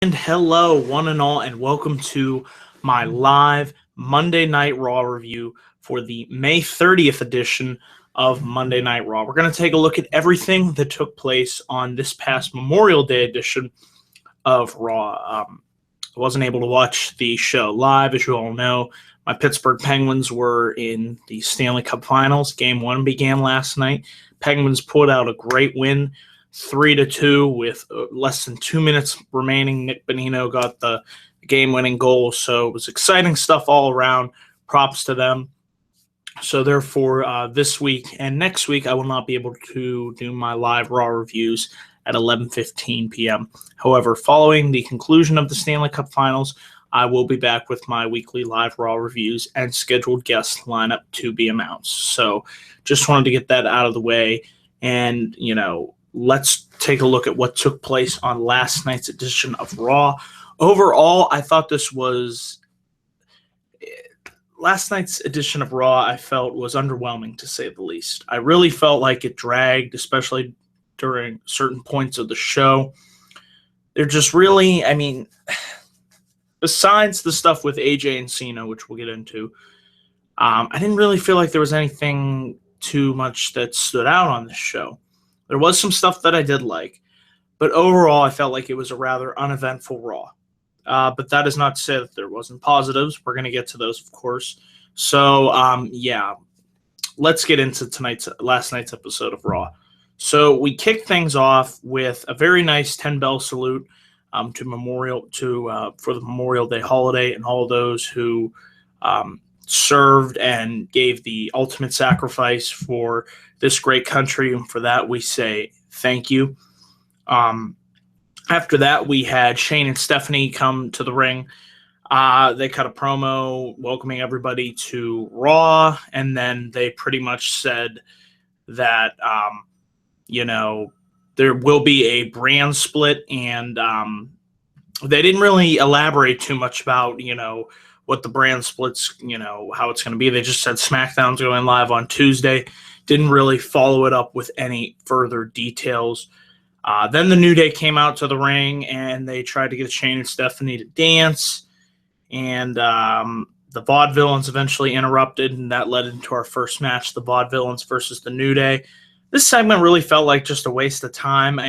And hello, one and all, and welcome to my live Monday Night Raw review for the May 30th edition of Monday Night Raw. We're going to take a look at everything that took place on this past Memorial Day edition of Raw. I wasn't able to watch the show live, as you all know. My Pittsburgh Penguins were in the Stanley Cup Finals. Game 1 began last night. Penguins pulled out a great win, 3-2 with less than 2 minutes remaining. Nick Bonino got the game-winning goal, so it was exciting stuff all around. Props to them. So therefore, this week and next week, I will not be able to do my live Raw reviews at 11:15 p.m. However, following the conclusion of the Stanley Cup Finals, I will be back with my weekly live Raw reviews and scheduled guest lineup to be announced. So just wanted to get that out of the way. And, let's take a look at what took place on last night's edition of Raw. Overall, I thought last night's edition of Raw, I felt was underwhelming, to say the least. I really felt like it dragged, especially during certain points of the show. They're just really, besides the stuff with AJ and Cena, which we'll get into, I didn't really feel like there was anything too much that stood out on this show. There was some stuff that I did like, but overall I felt like it was a rather uneventful Raw. But that is not to say that there wasn't positives. We're going to get to those, of course. So, let's get into last night's episode of Raw. So we kicked things off with a very nice 10-bell salute for the Memorial Day holiday and all those who served and gave the ultimate sacrifice for this great country, and for that we say thank you. After that, we had Shane and Stephanie come to the ring. They cut a promo welcoming everybody to Raw, and then they pretty much said that there will be a brand split, and they didn't really elaborate too much about what the brand split's how it's going to be. They just said SmackDown's going live on Tuesday. Didn't really follow it up with any further details. Then the New Day came out to the ring, and they tried to get Shane and Stephanie to dance. And the Vaudevillains eventually interrupted, and that led into our first match, the Vaudevillains versus the New Day. This segment really felt like just a waste of time.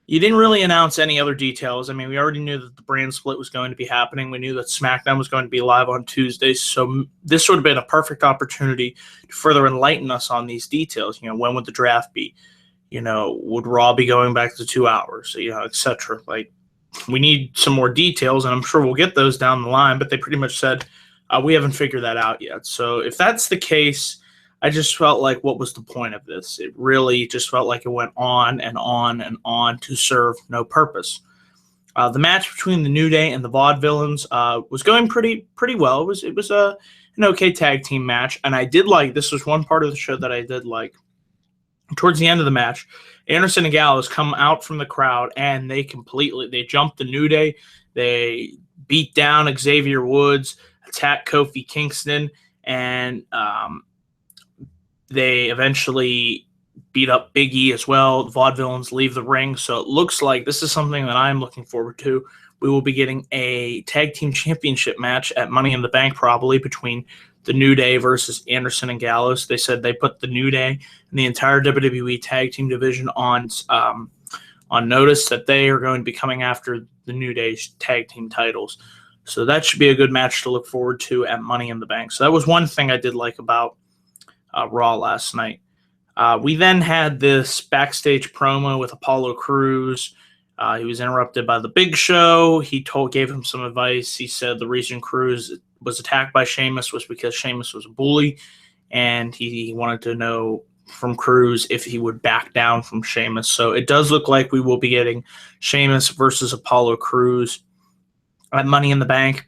You didn't really announce any other details. We already knew that the brand split was going to be happening. We knew that SmackDown was going to be live on Tuesday, so this would have been a perfect opportunity to further enlighten us on these details. When would the draft be? Would Raw be going back to 2 hours? Etc. We need some more details, and I'm sure we'll get those down the line, but they pretty much said, we haven't figured that out yet. So if that's the case, I just felt like, what was the point of this? It really just felt like it went on and on and on to serve no purpose. The match between the New Day and the Vaudevillains was going pretty well. It was an okay tag team match, and I did like, this was one part of the show that I did like. Towards the end of the match, Anderson and Gallows come out from the crowd, and they jumped the New Day. They beat down Xavier Woods, attacked Kofi Kingston, and they eventually beat up Big E as well. The Vaudevillains leave the ring, so it looks like this is something that I'm looking forward to. We will be getting a tag team championship match at Money in the Bank, probably between the New Day versus Anderson and Gallows. They said they put the New Day and the entire WWE tag team division on notice that they are going to be coming after the New Day's tag team titles. So that should be a good match to look forward to at Money in the Bank. So that was one thing I did like about Raw last night. We then had this backstage promo with Apollo Crews. He was interrupted by the Big Show. He gave him some advice. He said the reason Crews was attacked by Sheamus was because Sheamus was a bully, and he wanted to know from Crews if he would back down from Sheamus. So it does look like we will be getting Sheamus versus Apollo Crews at Money in the Bank.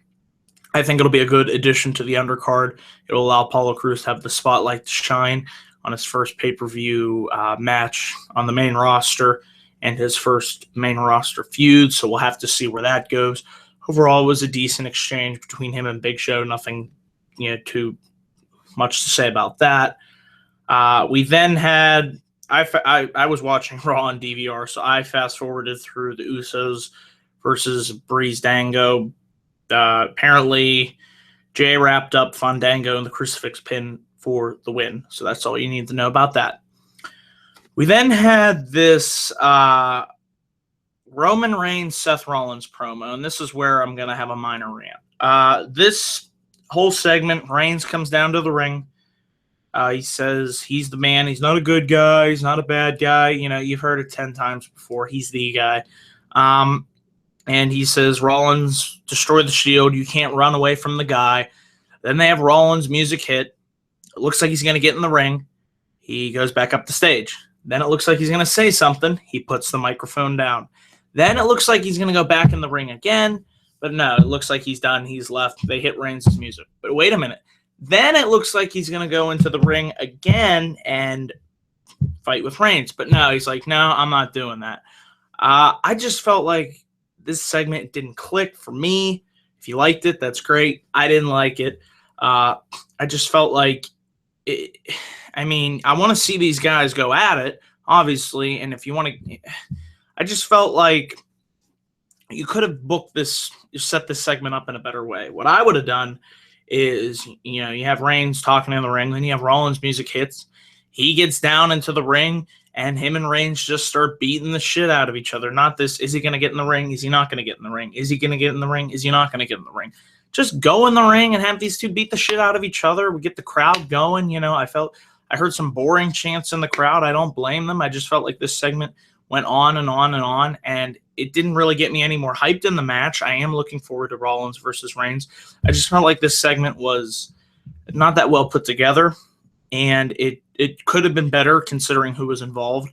I think it'll be a good addition to the undercard. It'll allow Apollo Crews to have the spotlight to shine on his first pay-per-view match on the main roster and his first main roster feud, so we'll have to see where that goes. Overall, it was a decent exchange between him and Big Show. Nothing too much to say about that. We then had I was watching Raw on DVR, so I fast forwarded through the Usos versus Breeze Dango. Apparently, Jay wrapped up Fandango in the crucifix pin for the win. So that's all you need to know about that. We then had this Roman Reigns, Seth Rollins promo, and this is where I'm going to have a minor rant. This whole segment, Reigns comes down to the ring. He says he's the man. He's not a good guy. He's not a bad guy. You know, you've heard it 10 times before. He's the guy. And he says, Rollins, destroy the Shield. You can't run away from the guy. Then they have Rollins' music hit. It looks like he's going to get in the ring. He goes back up the stage. Then it looks like he's going to say something. He puts the microphone down. Then it looks like he's going to go back in the ring again. But no, it looks like he's done. He's left. They hit Reigns' music. But wait a minute. Then it looks like he's going to go into the ring again and fight with Reigns. But no, he's like, no, I'm not doing that. I just felt like this segment didn't click for me. If you liked it, that's great. I didn't like it. I just felt like, I want to see these guys go at it, obviously. And if you want to, I just felt like you could have booked this, set this segment up in a better way. What I would have done is, you know, you have Reigns talking in the ring, then you have Rollins' music hits. He gets down into the ring, and him and Reigns just start beating the shit out of each other. Not this, is he going to get in the ring? Is he not going to get in the ring? Is he going to get in the ring? Is he not going to get in the ring? Just go in the ring and have these two beat the shit out of each other. We get the crowd going. You know, I heard some boring chants in the crowd. I don't blame them. I just felt like this segment went on and on and on, and it didn't really get me any more hyped in the match. I am looking forward to Rollins versus Reigns. I just felt like this segment was not that well put together, and it could have been better considering who was involved,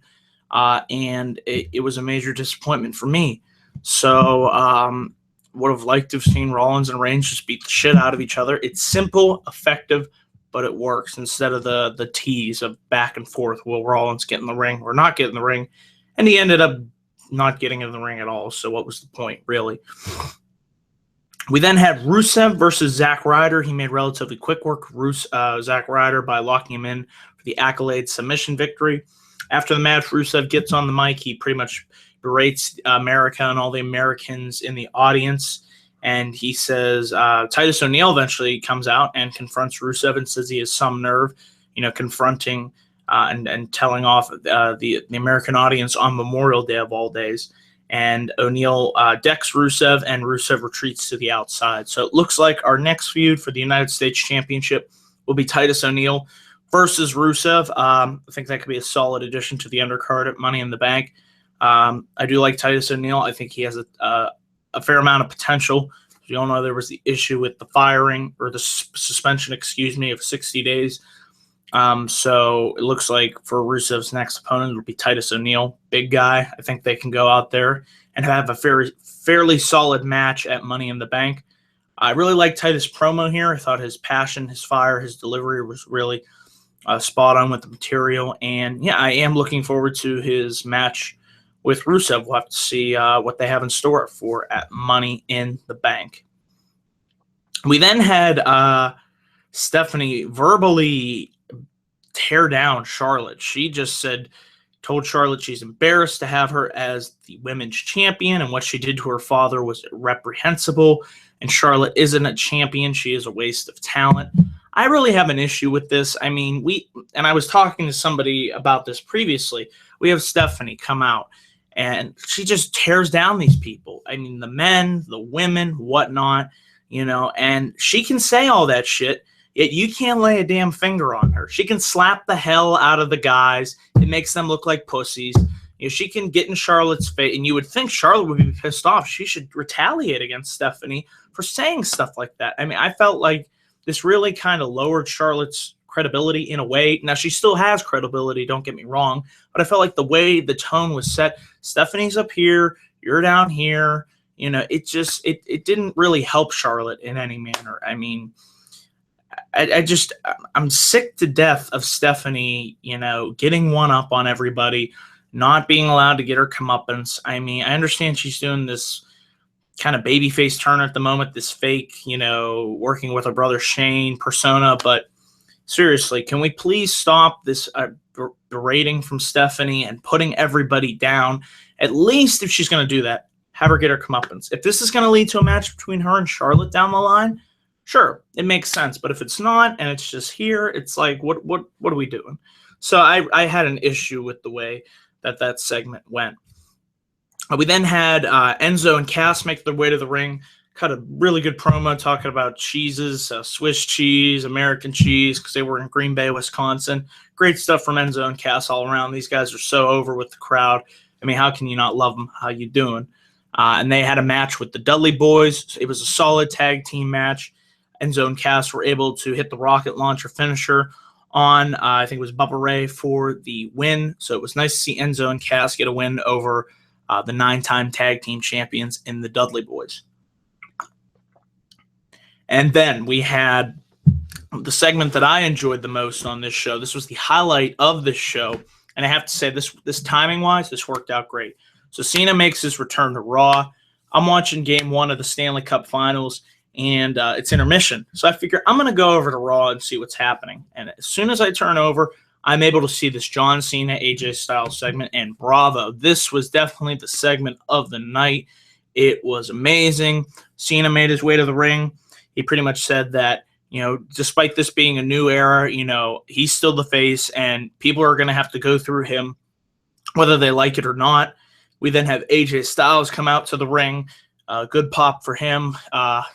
and it was a major disappointment for me. So would have liked to have seen Rollins and Reigns just beat the shit out of each other. It's simple, effective, but it works instead of the tease of back and forth. Will Rollins get in the ring or not get in the ring? And he ended up not getting in the ring at all. So what was the point, really? We then had Rusev versus Zack Ryder. He made relatively quick work of Zack Ryder by locking him in for the Accolade submission victory. After the match, Rusev gets on the mic. He pretty much berates America and all the Americans in the audience. And he says Titus O'Neil eventually comes out and confronts Rusev and says he has some nerve, you know, confronting and telling off the American audience on Memorial Day of all days. And O'Neil decks Rusev, and Rusev retreats to the outside. So it looks like our next feud for the United States Championship will be Titus O'Neil versus Rusev. I think that could be a solid addition to the undercard at Money in the Bank. I do like Titus O'Neil. I think he has a fair amount of potential. As you all know, there was the issue with the firing or the suspension, of 60 days. So it looks like for Rusev's next opponent will be Titus O'Neil, big guy. I think they can go out there and have a fairly solid match at Money in the Bank. I really like Titus' promo here. I thought his passion, his fire, his delivery was really spot on with the material. And yeah, I am looking forward to his match with Rusev. We'll have to see what they have in store for at Money in the Bank. We then had Stephanie verbally tear down Charlotte. She just told Charlotte she's embarrassed to have her as the women's champion, and what she did to her father was reprehensible, and Charlotte isn't a champion. She is a waste of talent. I really have an issue with this. I mean, I was talking to somebody about this previously. We have Stephanie come out, and she just tears down these people. I mean, the men, the women, whatnot, you know, and she can say all that shit, yet you can't lay a damn finger on her. She can slap the hell out of the guys. It makes them look like pussies. You know, she can get in Charlotte's face, and you would think Charlotte would be pissed off. She should retaliate against Stephanie for saying stuff like that. I mean, I felt like this really kind of lowered Charlotte's credibility in a way. Now, she still has credibility, don't get me wrong, but I felt like the way the tone was set, Stephanie's up here, you're down here, you know, it it didn't really help Charlotte in any manner. I mean, I'm sick to death of Stephanie, you know, getting one up on everybody, not being allowed to get her comeuppance. I mean, I understand she's doing this kind of babyface turn at the moment, this fake, you know, working with her brother Shane persona, but seriously, can we please stop this berating from Stephanie and putting everybody down? At least if she's going to do that, have her get her comeuppance. If this is going to lead to a match between her and Charlotte down the line, sure, it makes sense. But if it's not and it's just here, it's like, what are we doing? So I had an issue with the way that segment went. We then had Enzo and Cass make their way to the ring, cut a really good promo talking about cheeses, Swiss cheese, American cheese, because they were in Green Bay, Wisconsin. Great stuff from Enzo and Cass all around. These guys are so over with the crowd. I mean, how can you not love them? How you doing? And they had a match with the Dudley Boys. It was a solid tag team match. Enzo and Cass were able to hit the rocket launcher finisher on, I think it was Bubba Ray for the win. So it was nice to see Enzo and Cass get a win over the 9-time tag team champions in the Dudley Boys. And then we had the segment that I enjoyed the most on this show. This was the highlight of this show. And I have to say, this timing-wise, this worked out great. So Cena makes his return to Raw. I'm watching Game 1 of the Stanley Cup Finals, and it's intermission. So I figure I'm going to go over to Raw and see what's happening. And as soon as I turn over, I'm able to see this John Cena, AJ Styles segment, and bravo. This was definitely the segment of the night. It was amazing. Cena made his way to the ring. He pretty much said that, despite this being a new era, he's still the face, and people are going to have to go through him, whether they like it or not. We then have AJ Styles come out to the ring. Good pop for him.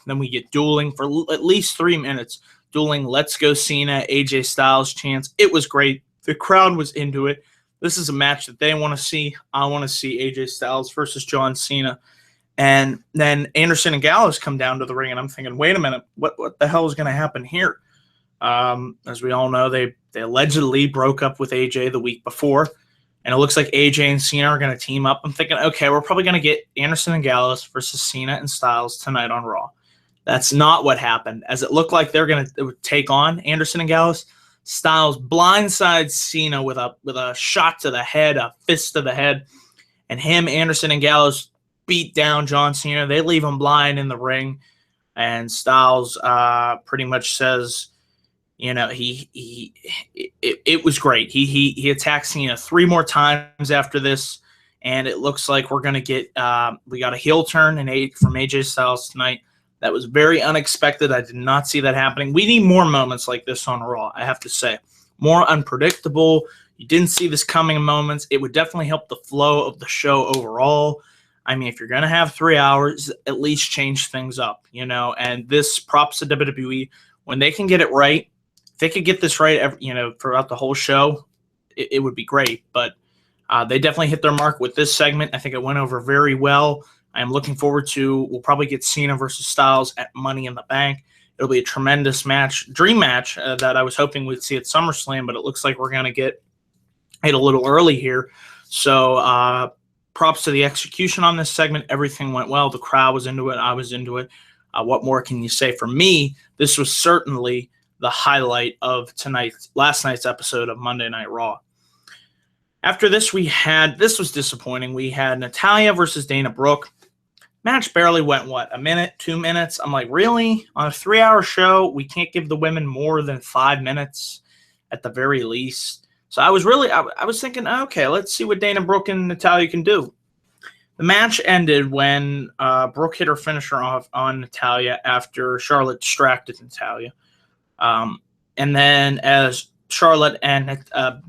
Then we get dueling for at least 3 minutes. Dueling, let's go Cena, AJ Styles chants. It was great. The crowd was into it. This is a match that they want to see. I want to see AJ Styles versus John Cena. And then Anderson and Gallows come down to the ring, and I'm thinking, wait a minute, what the hell is going to happen here? As we all know, they allegedly broke up with AJ the week before, and it looks like AJ and Cena are going to team up. I'm thinking, okay, we're probably going to get Anderson and Gallows versus Cena and Styles tonight on Raw. That's not what happened, as it looked like they're going to take on Anderson and Gallows. Styles blindsides Cena with a shot to the head, a fist to the head, and Anderson and Gallows beat down John Cena. They leave him blind in the ring, and Styles pretty much says, it was great. He attacked Cena 3 more times after this, and it looks like we're gonna get we got a heel turn from AJ Styles tonight. That was very unexpected. I did not see that happening. We need more moments like this on Raw, I have to say. More unpredictable. You didn't see this coming moments. It would definitely help the flow of the show overall. I mean, if you're going to have 3 hours, at least change things up, and this props to WWE. When they can get it right, if they could get this right, throughout the whole show, it would be great. But they definitely hit their mark with this segment. I think it went over very well. I'm looking forward to, we'll probably get Cena versus Styles at Money in the Bank. It'll be a tremendous match, dream match that I was hoping we'd see at SummerSlam, but it looks like we're going to get it a little early here. So props to the execution on this segment. Everything went well. The crowd was into it. I was into it. What more can you say? For me, this was certainly the highlight of last night's episode of Monday Night Raw. After this, this was disappointing. We had Natalya versus Dana Brooke. Match barely went, a minute, 2 minutes? I'm like, really? On a 3-hour show, we can't give the women more than 5 minutes at the very least. So I was thinking, okay, let's see what Dana Brooke and Natalya can do. The match ended when Brooke hit her finisher off on Natalya after Charlotte distracted Natalya. And then as Charlotte and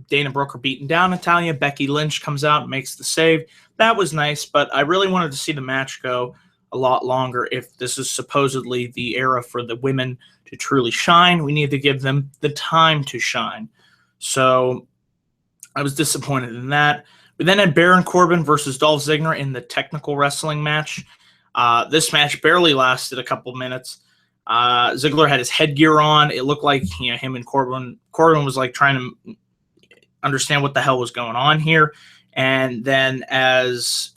Dana Brooke are beating down Natalya, Becky Lynch comes out and makes the save. That was nice, but I really wanted to see the match go a lot longer. If this is supposedly the era for the women to truly shine, we need to give them the time to shine. So I was disappointed in that. We then had Baron Corbin versus Dolph Ziggler in the technical wrestling match. This match barely lasted a couple minutes. Ziggler had his headgear on. It looked like him and Corbin was like trying to understand what the hell was going on here. And then as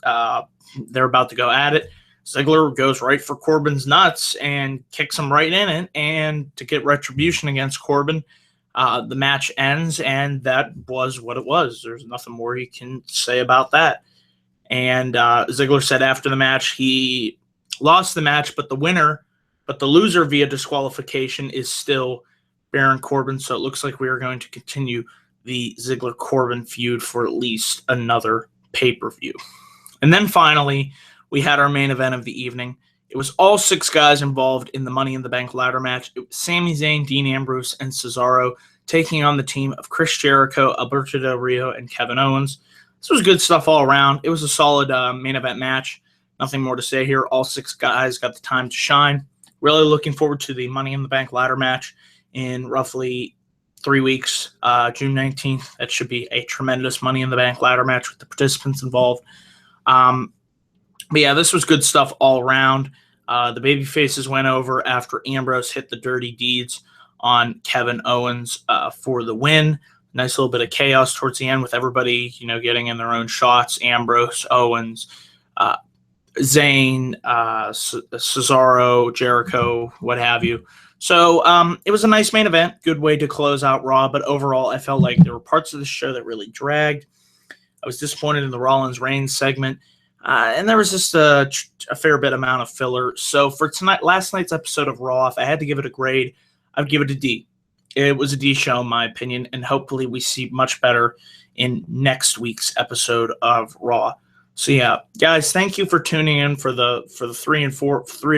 they're about to go at it, Ziggler goes right for Corbin's nuts and kicks him right in it. And to get retribution against Corbin, the match ends, and that was what it was. There's nothing more he can say about that. And Ziggler said after the match he lost the match, but the loser via disqualification is still Baron Corbin. So it looks like we are going to continue the Ziggler-Corbin feud for at least another pay-per-view. And then finally, we had our main event of the evening. It was all 6 guys involved in the Money in the Bank ladder match. It was Sami Zayn, Dean Ambrose, and Cesaro taking on the team of Chris Jericho, Alberto Del Rio, and Kevin Owens. This was good stuff all around. It was a solid main event match. Nothing more to say here. All 6 guys got the time to shine. Really looking forward to the Money in the Bank ladder match in roughly 3 weeks, June 19th. That should be a tremendous Money in the Bank ladder match with the participants involved. But yeah, this was good stuff all around. The baby faces went over after Ambrose hit the dirty deeds on Kevin Owens for the win. Nice little bit of chaos towards the end with everybody, getting in their own shots. Ambrose, Owens, Zayn, Cesaro, Jericho, what have you. So it was a nice main event. Good way to close out Raw. But overall, I felt like there were parts of the show that really dragged. I was disappointed in the Rollins-Reigns segment. And there was just a fair bit amount of filler. So for last night's episode of Raw, if I had to give it a grade, I'd give it a D. It was a D show, in my opinion, and hopefully we see much better in next week's episode of Raw. So yeah, guys, thank you for tuning in for the 3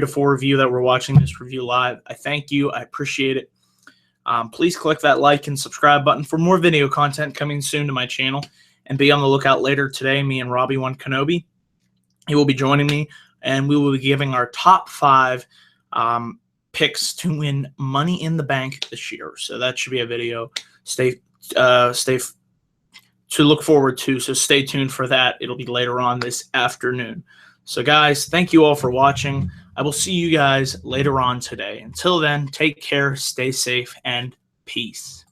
to 4 of you that were watching this review live. I thank you. I appreciate it. Please click that like and subscribe button for more video content coming soon to my channel. And be on the lookout later today. Me and Robbie One Kenobi, he will be joining me, and we will be giving our top 5 picks to win Money in the Bank this year. So that should be a video to look forward to. So stay tuned for that. It'll be later on this afternoon. So guys, thank you all for watching. I will see you guys later on today. Until then, take care, stay safe, and peace.